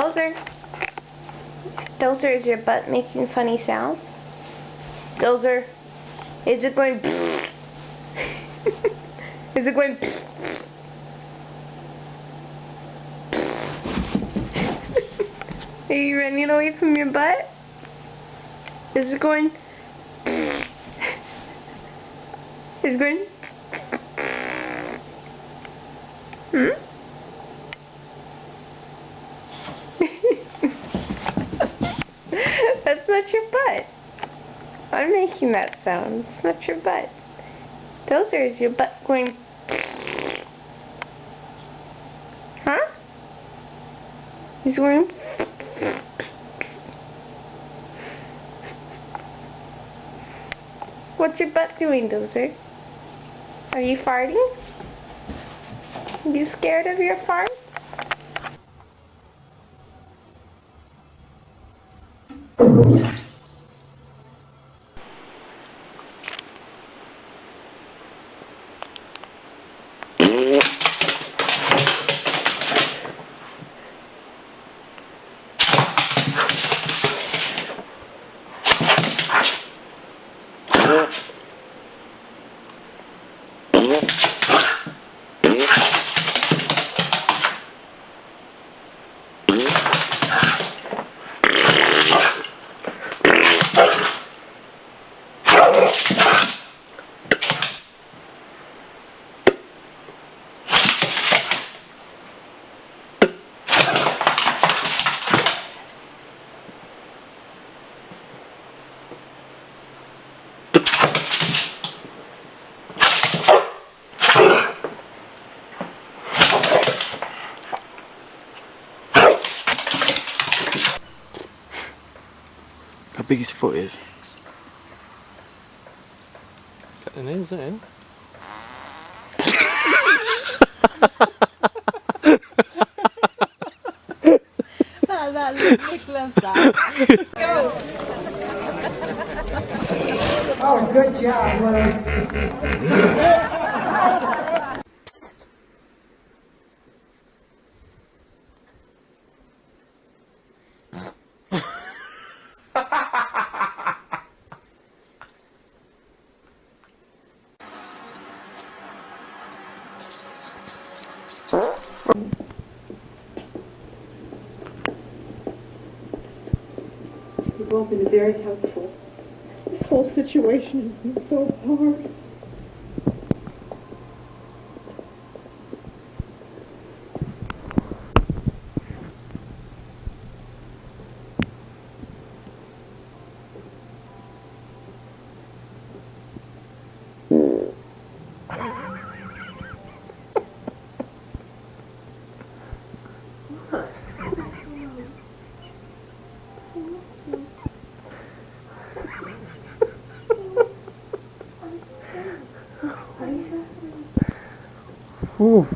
Dozer. Dozer, is your butt making funny sounds? Dozer, is it going? Is it going? Are you running away from your butt? Is it going? Is it going? Hmm? That's not your butt. I'm making that sound. It's not your butt. Dozer, is your butt going? Huh? He's going? What's your butt doing, Dozer? Are you farting? Are you scared of your fart? How big his foot is? Got the nails in. That look love that. Oh, good job, Willie. You've all been very helpful. This whole situation has been so hard. Ooh.